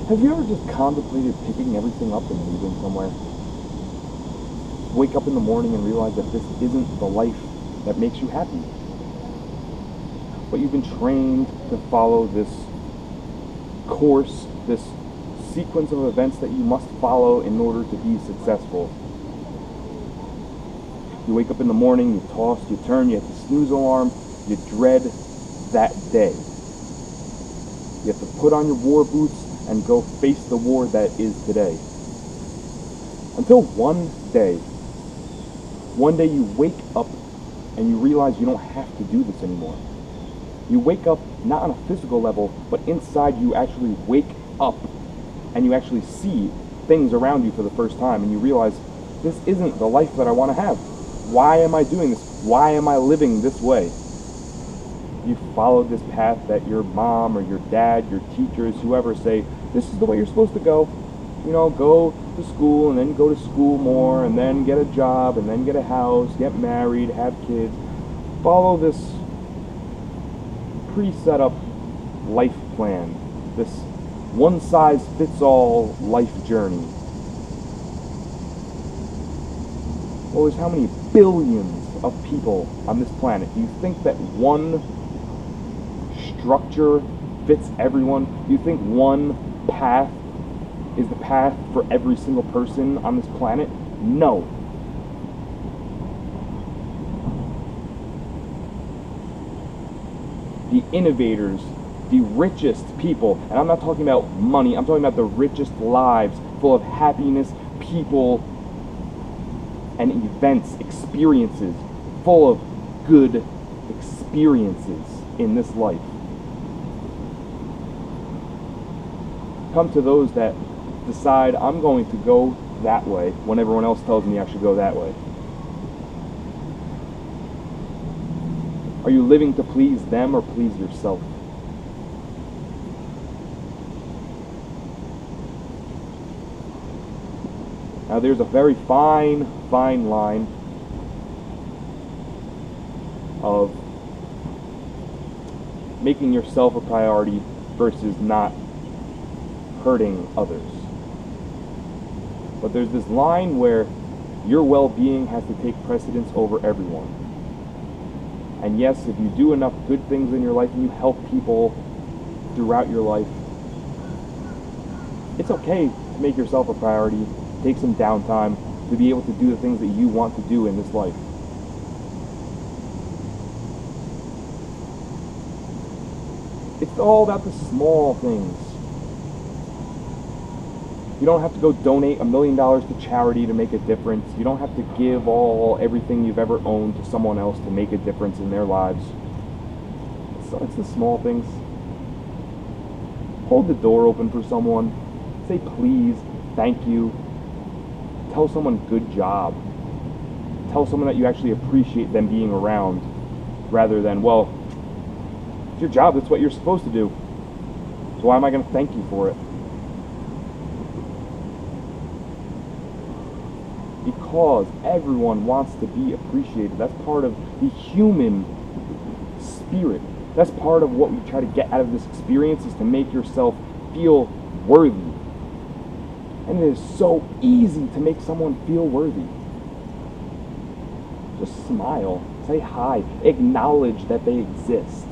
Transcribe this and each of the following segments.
Have you ever just contemplated picking everything up and leaving somewhere? Wake up in the morning and realize that this isn't the life that makes you happy. But you've been trained to follow this course, this sequence of events that you must follow in order to be successful. You wake up in the morning, you toss, you turn, you hit the snooze alarm, you dread that day. You have to put on your war boots and go face the war that is today. Until one day you wake up and you realize you don't have to do this anymore. You wake up not on a physical level, but inside you actually wake up and you actually see things around you for the first time and you realize this isn't the life that I want to have. Why am I doing this? Why am I living this way? You followed this path that your mom or your dad, your teachers, whoever say, this is the way you're supposed to go. You know, go to school and then go to school more and then get a job and then get a house, get married, have kids. Follow this pre-set up life plan, this one-size-fits-all life journey. Well, there's how many billions of people on this planet? Do you think that one structure fits everyone? Do you think one path is the path for every single person on this planet? No. The innovators, the richest people, and I'm not talking about money, I'm talking about the richest lives full of happiness, people, and events, experiences, full of good experiences in this life. Come to those that decide I'm going to go that way when everyone else tells me I should go that way. Are you living to please them or please yourself? Now there's a very fine line of making yourself a priority versus not hurting others. But there's this line where your well-being has to take precedence over everyone. And yes, if you do enough good things in your life and you help people throughout your life, it's okay to make yourself a priority, take some downtime, to be able to do the things that you want to do in this life. It's all about the small things. You don't have to go donate $1 million to charity to make a difference. You don't have to give everything you've ever owned to someone else to make a difference in their lives. So it's the small things. Hold the door open for someone. Say please, thank you. Tell someone good job. Tell someone that you actually appreciate them being around, rather than, well, it's your job, that's what you're supposed to do. So why am I going to thank you for it? Because everyone wants to be appreciated. That's part of the human spirit. That's part of what we try to get out of this experience, is to make yourself feel worthy. And it is so easy to make someone feel worthy. Just smile, say hi, acknowledge that they exist.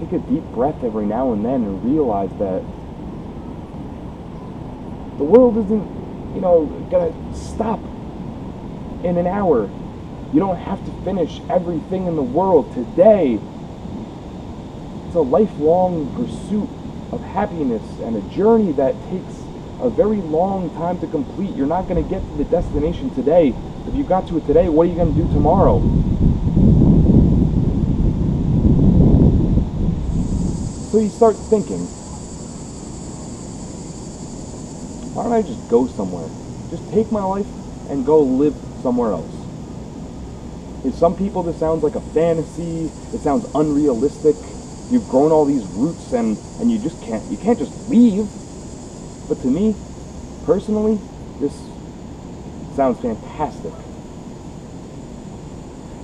Take a deep breath every now and then and realize that the world isn't, gonna stop in an hour. You don't have to finish everything in the world today. It's a lifelong pursuit of happiness and a journey that takes a very long time to complete. You're not going to get to the destination today. If you got to it today, what are you going to do tomorrow? So you start thinking, why don't I just go somewhere? Just take my life and go live somewhere else. To some people this sounds like a fantasy, it sounds unrealistic. You've grown all these roots and you can't just leave. But to me, personally, this sounds fantastic.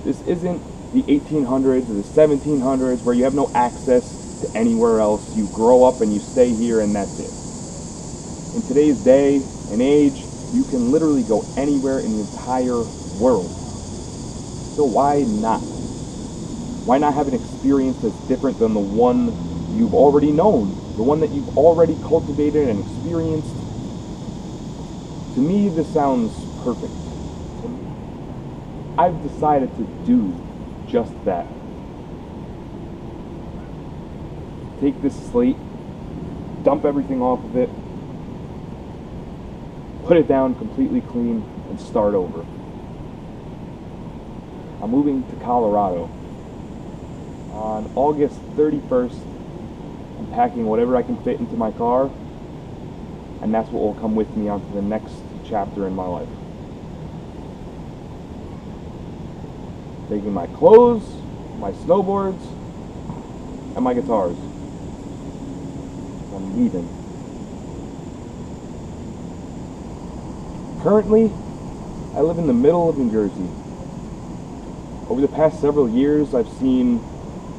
This isn't the 1800s or the 1700s where you have no access to anywhere else. You grow up and you stay here and that's it. In today's day and age, you can literally go anywhere in the entire world. So why not? Why not have an experience that's different than the one you've already known, the one that you've already cultivated and experienced? To me, this sounds perfect. I've decided to do just that. Take this slate, dump everything off of it, put it down completely clean, and start over. I'm moving to Colorado. On August 31st, I'm packing whatever I can fit into my car, and that's what will come with me onto the next chapter in my life. Taking my clothes, my snowboards, and my guitars. I'm leaving. Currently, I live in the middle of New Jersey. Over the past several years, I've seen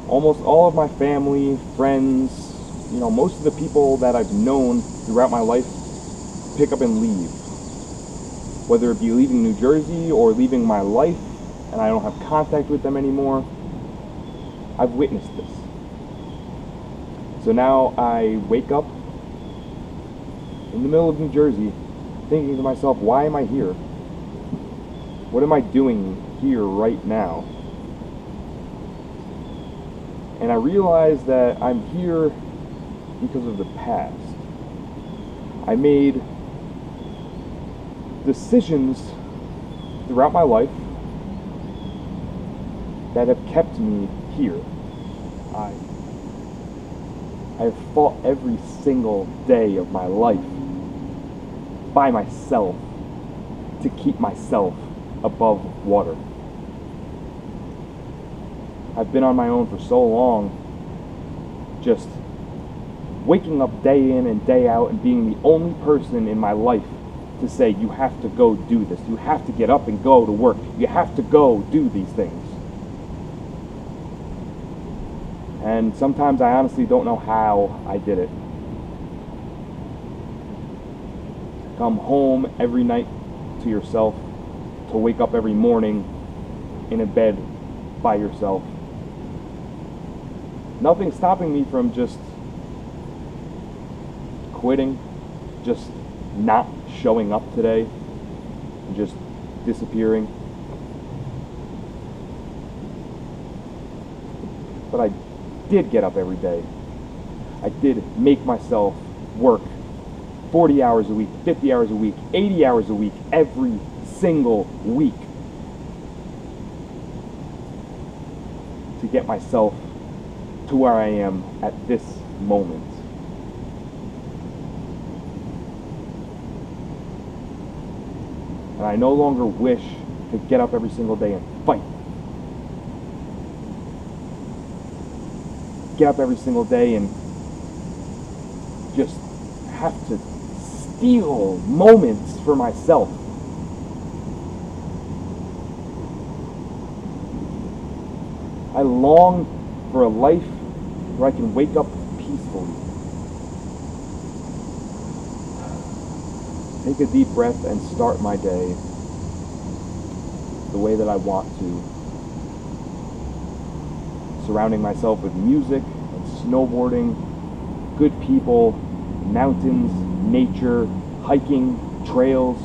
almost all of my family, friends, most of the people that I've known throughout my life pick up and leave. Whether it be leaving New Jersey or leaving my life, and I don't have contact with them anymore, I've witnessed this. So now I wake up in the middle of New Jersey thinking to myself, why am I here? What am I doing here right now? And I realize that I'm here because of the past. I made decisions throughout my life that have kept me here. I have fought every single day of my life by myself to keep myself above water. I've been on my own for so long, just waking up day in and day out and being the only person in my life to say, you have to go do this, you have to get up and go to work, you have to go do these things. And sometimes I honestly don't know how I did it. Come home every night to yourself, to wake up every morning in a bed by yourself. Nothing stopping me from just quitting, just not showing up today, and just disappearing. But I did get up every day. I did make myself work 40 hours a week, 50 hours a week, 80 hours a week, every single week to get myself to where I am at this moment. And I no longer wish to get up every single day and fight. Get up every single day and just have to steal moments for myself. I long for a life where I can wake up peacefully. Take a deep breath and start my day the way that I want to. Surrounding myself with music and snowboarding, good people, mountains, nature, hiking, trails.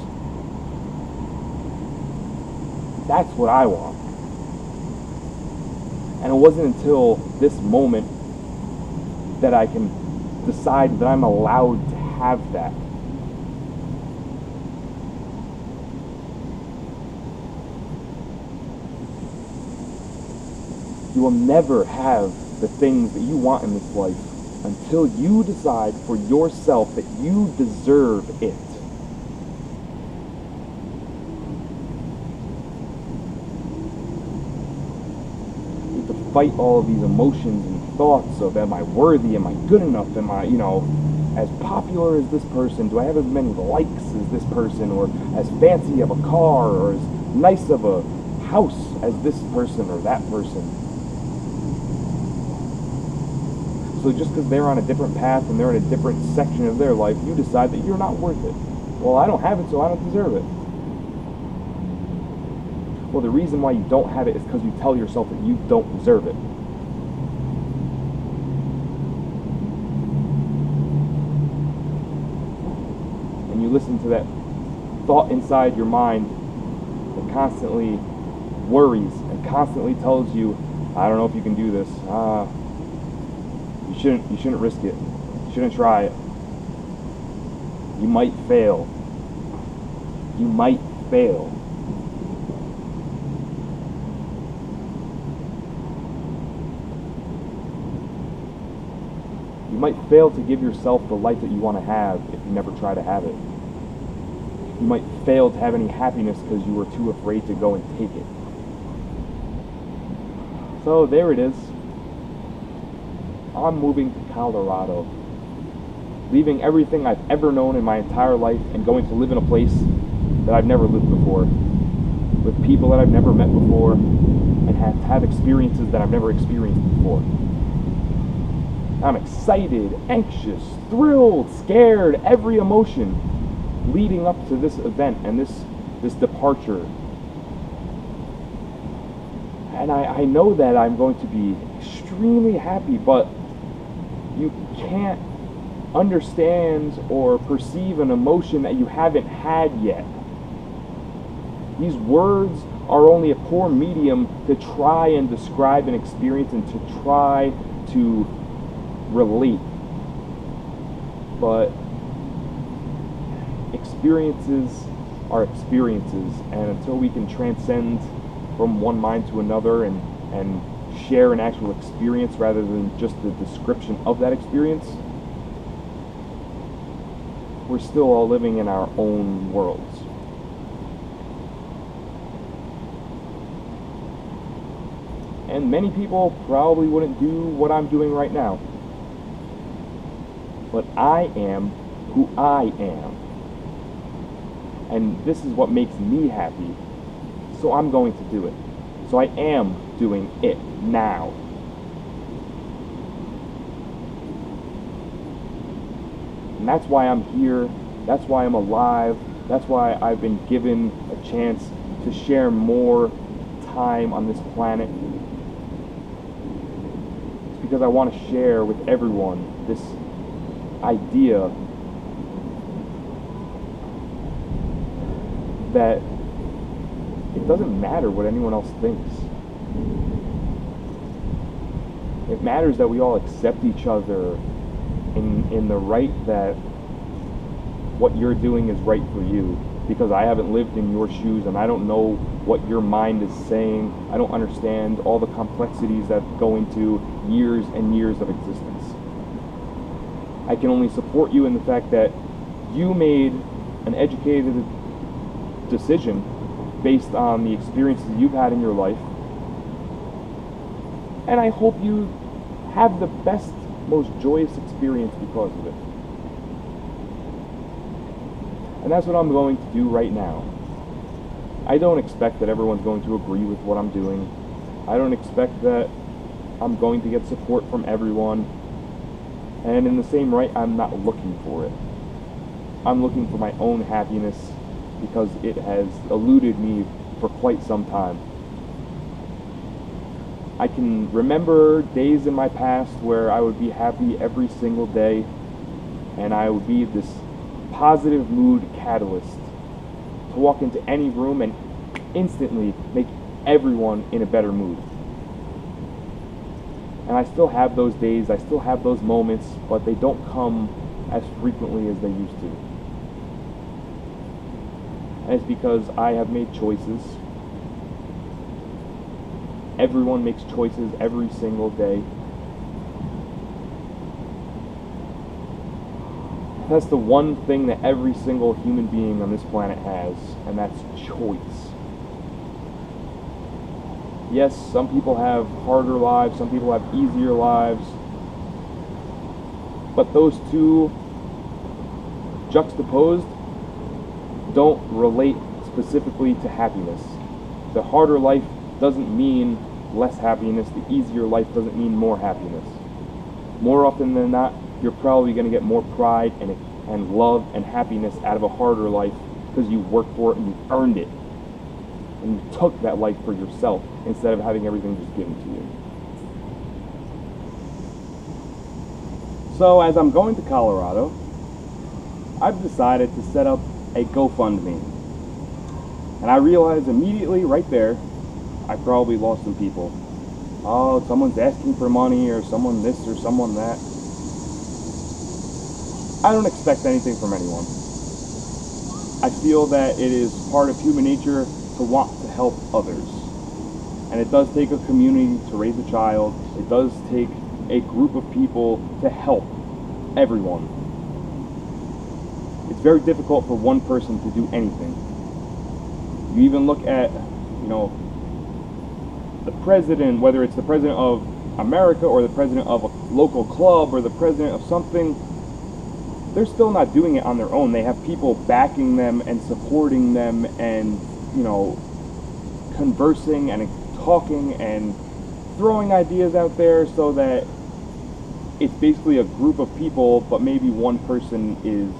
That's what I want. And it wasn't until this moment that I can decide that I'm allowed to have that. You will never have the things that you want in this life until you decide for yourself that you deserve it. You have to fight all of these emotions and thoughts of, am I worthy, am I good enough, am I, as popular as this person? Do I have as many likes as this person? Or as fancy of a car? Or as nice of a house as this person or that person? So just because they're on a different path and they're in a different section of their life, you decide that you're not worth it. Well, I don't have it, so I don't deserve it. Well, the reason why you don't have it is because you tell yourself that you don't deserve it. And you listen to that thought inside your mind that constantly worries and constantly tells you, I don't know if you can do this. You shouldn't risk it. You shouldn't try it. You might fail. You might fail. You might fail to give yourself the life that you want to have if you never try to have it. You might fail to have any happiness because you were too afraid to go and take it. So there it is. I'm moving to Colorado, leaving everything I've ever known in my entire life and going to live in a place that I've never lived before, with people that I've never met before, and have experiences that I've never experienced before. I'm excited, anxious, thrilled, scared, every emotion leading up to this event and this departure. And I know that I'm going to be extremely happy, but you can't understand or perceive an emotion that you haven't had yet. These words are only a poor medium to try and describe an experience and to try to relate. But experiences are experiences, and until we can transcend from one mind to another and share an actual experience rather than just the description of that experience, we're still all living in our own worlds. And many people probably wouldn't do what I'm doing right now. But I am who I am. And this is what makes me happy. So I'm going to do it. So I am doing it now. And that's why I'm here. That's why I'm alive. That's why I've been given a chance to share more time on this planet. It's because I want to share with everyone this idea that it doesn't matter what anyone else thinks. It matters that we all accept each other in the right that what you're doing is right for you, because I haven't lived in your shoes and I don't know what your mind is saying. I don't understand all the complexities that go into years and years of existence. I can only support you in the fact that you made an educated decision based on the experiences you've had in your life, and I hope you have the best, most joyous experience because of it. And that's what I'm going to do right now. I don't expect that everyone's going to agree with what I'm doing. I don't expect that I'm going to get support from everyone. And in the same right, I'm not looking for it. I'm looking for my own happiness because it has eluded me for quite some time. I can remember days in my past where I would be happy every single day, and I would be this positive mood catalyst to walk into any room and instantly make everyone in a better mood. And I still have those days, I still have those moments, but they don't come as frequently as they used to. And it's because I have made choices. Everyone makes choices every single day. That's the one thing that every single human being on this planet has, and that's choice. Yes, some people have harder lives, some people have easier lives, but those two juxtaposed don't relate specifically to happiness. The harder life doesn't mean less happiness. The easier life doesn't mean more happiness. More often than not, you're probably going to get more pride and love and happiness out of a harder life because you worked for it and you earned it. And you took that life for yourself instead of having everything just given to you. So as I'm going to Colorado, I've decided to set up a GoFundMe. And I realized immediately right there, I probably lost some people. Oh, someone's asking for money, or someone this or someone that. I don't expect anything from anyone. I feel that it is part of human nature to want to help others. And it does take a community to raise a child. It does take a group of people to help everyone. It's very difficult for one person to do anything. You even look at, the president, whether it's the president of America or the president of a local club or the president of something, they're still not doing it on their own. They have people backing them and supporting them and, conversing and talking and throwing ideas out there so that it's basically a group of people, but maybe one person is,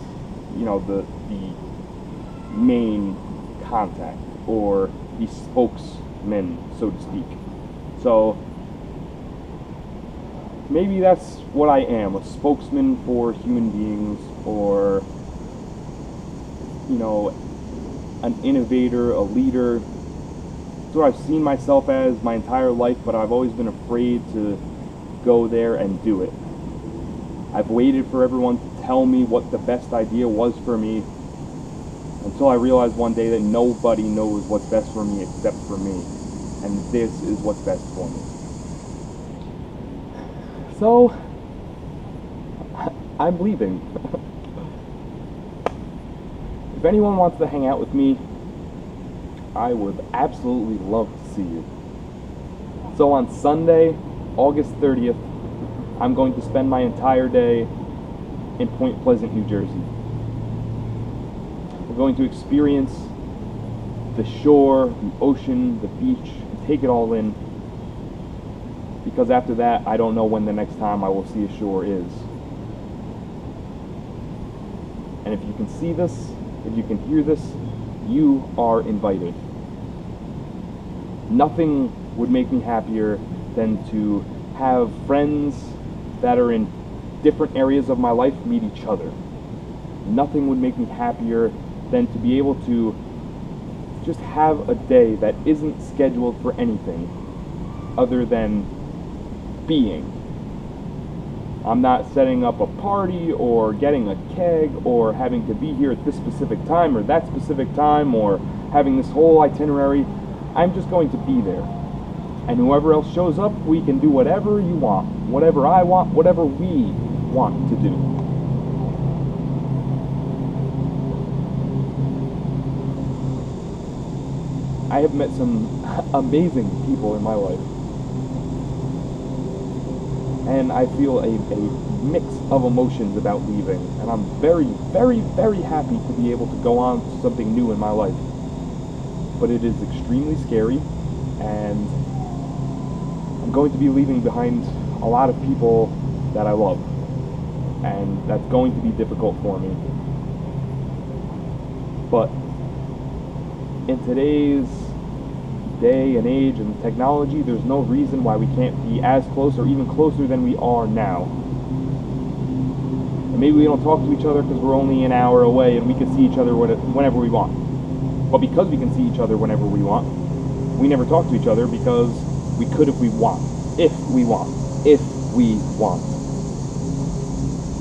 the main contact or the spokesman, so to speak. So maybe that's what I am, a spokesman for human beings, or an innovator, a leader. That's what I've seen myself as my entire life, but I've always been afraid to go there and do it. I've waited for everyone to tell me what the best idea was for me, until I realized one day that nobody knows what's best for me except for me. And this is what's best for me. So, I'm leaving. If anyone wants to hang out with me, I would absolutely love to see you. So on Sunday, August 30th, I'm going to spend my entire day in Point Pleasant, New Jersey. We're going to experience the shore, the ocean, the beach, and take it all in. Because after that, I don't know when the next time I will see a shore is. And if you can see this, if you can hear this, you are invited. Nothing would make me happier than to have friends that are in different areas of my life meet each other. Nothing would make me happier than to be able to just have a day that isn't scheduled for anything other than being. I'm not setting up a party or getting a keg or having to be here at this specific time or that specific time or having this whole itinerary. I'm just going to be there. And whoever else shows up, we can do whatever you want, whatever I want, whatever we want to do. I have met some amazing people in my life. And I feel a mix of emotions about leaving. And I'm very, very, very happy to be able to go on to something new in my life. But it is extremely scary, and I'm going to be leaving behind a lot of people that I love. And that's going to be difficult for me. But in today's day and age and technology, there's no reason why we can't be as close or even closer than we are now. And maybe we don't talk to each other because we're only an hour away and we can see each other whenever we want. But because we can see each other whenever we want, we never talk to each other because we could if we want. If we want. If we want.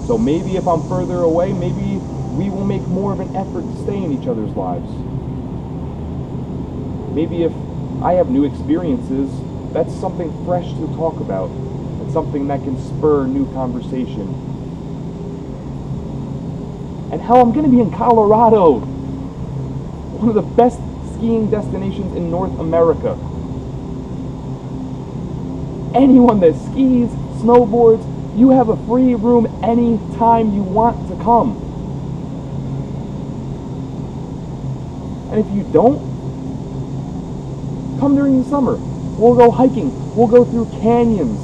So maybe if I'm further away, maybe we will make more of an effort to stay in each other's lives. Maybe if I have new experiences, that's something fresh to talk about. It's something that can spur new conversation. And hell, I'm going to be in Colorado, one of the best skiing destinations in North America. Anyone that skis, snowboards, you have a free room anytime you want to come. And if you don't, come during the summer. We'll go hiking. We'll go through canyons.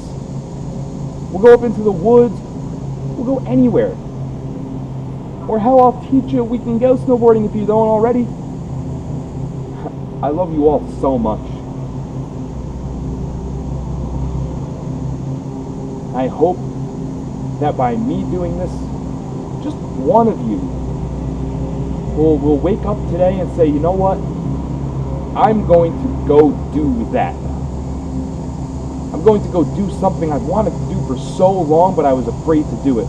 We'll go up into the woods. We'll go anywhere. Or hell, I'll teach you we can go snowboarding if you don't already. I love you all so much. I hope that by me doing this, just one of you will wake up today and say, you know what? I'm going to go do that. I'm going to go do something I've wanted to do for so long, but I was afraid to do it.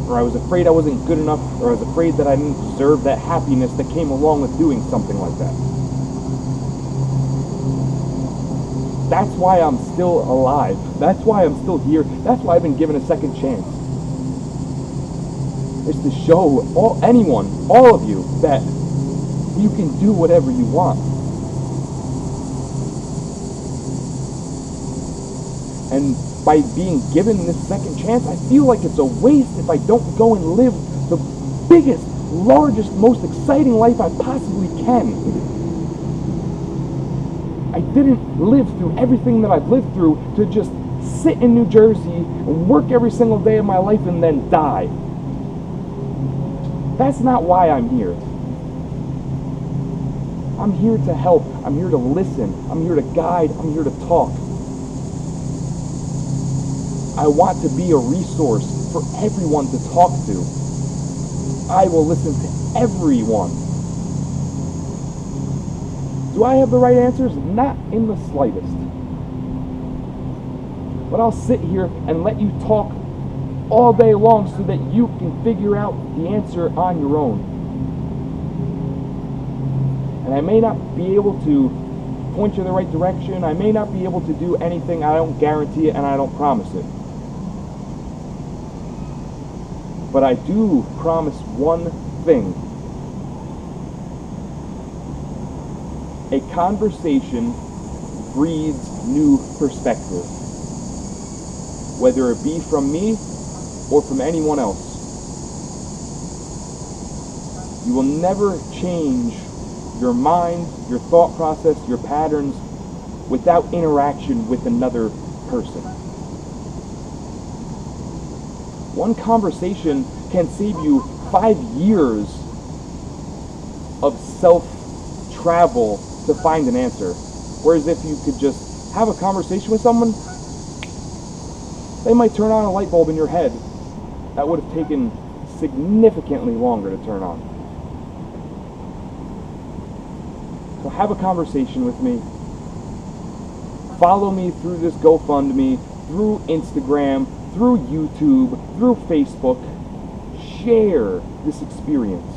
Or I was afraid I wasn't good enough, or I was afraid that I didn't deserve that happiness that came along with doing something like that. That's why I'm still alive. That's why I'm still here. That's why I've been given a second chance. It's to show anyone, all of you, that you can do whatever you want. And by being given this second chance, I feel like it's a waste if I don't go and live the biggest, largest, most exciting life I possibly can. I didn't live through everything that I've lived through to just sit in New Jersey and work every single day of my life and then die. That's not why I'm here. I'm here to help. I'm here to listen. I'm here to guide. I'm here to talk. I want to be a resource for everyone to talk to. I will listen to everyone. Do I have the right answers? Not in the slightest. But I'll sit here and let you talk all day long so that you can figure out the answer on your own. And I may not be able to point you in the right direction. I may not be able to do anything. I don't guarantee it and I don't promise it. But I do promise one thing. A conversation breeds new perspective, whether it be from me or from anyone else. You will never change your mind, your thought process, your patterns without interaction with another person. One conversation can save you 5 years of self-travel to find an answer. Whereas if you could just have a conversation with someone, they might turn on a light bulb in your head that would have taken significantly longer to turn on. So have a conversation with me. Follow me through this GoFundMe, through Instagram, through YouTube, through Facebook. Share this experience.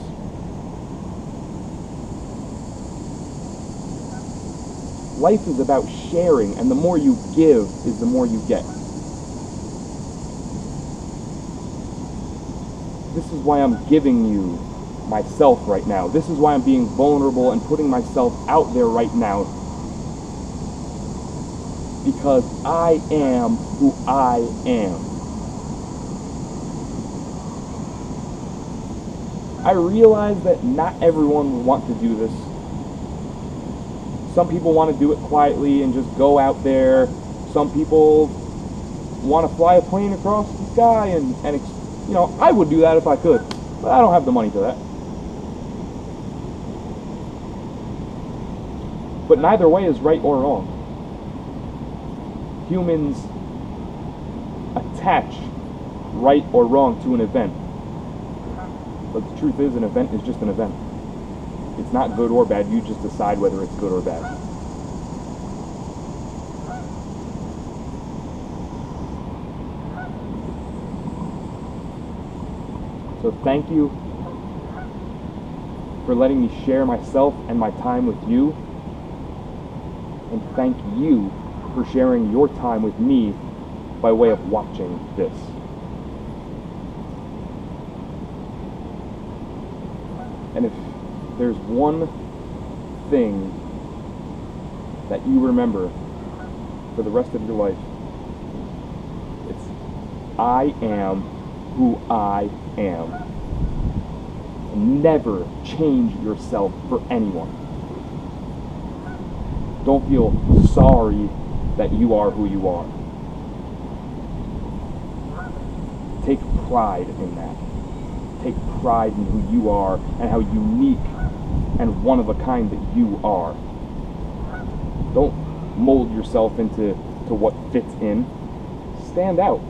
Life is about sharing, and the more you give is the more you get. This is why I'm giving you myself right now. This is why I'm being vulnerable and putting myself out there right now. Because I am who I am. I realize that not everyone will want to do this. Some people want to do it quietly and just go out there. Some people want to fly a plane across the sky and you know, I would do that if I could, but I don't have the money for that. But neither way is right or wrong. Humans attach right or wrong to an event. But the truth is, an event is just an event. It's not good or bad. You just decide whether it's good or bad. So thank you for letting me share myself and my time with you. And thank you for sharing your time with me by way of watching this. And if there's one thing that you remember for the rest of your life, it's I am who I am. Never change yourself for anyone. Don't feel sorry that you are who you are. Take pride in that. Take pride in who you are and how unique and one of a kind that you are. Don't mold yourself into what fits in. Stand out.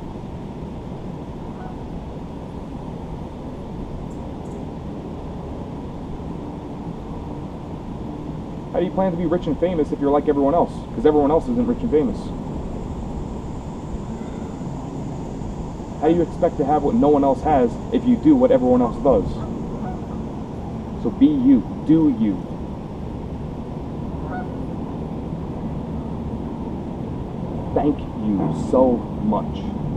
How do you plan to be rich and famous if you're like everyone else? Because everyone else isn't rich and famous. How do you expect to have what no one else has if you do what everyone else does? So be you. Do you. Thank you so much.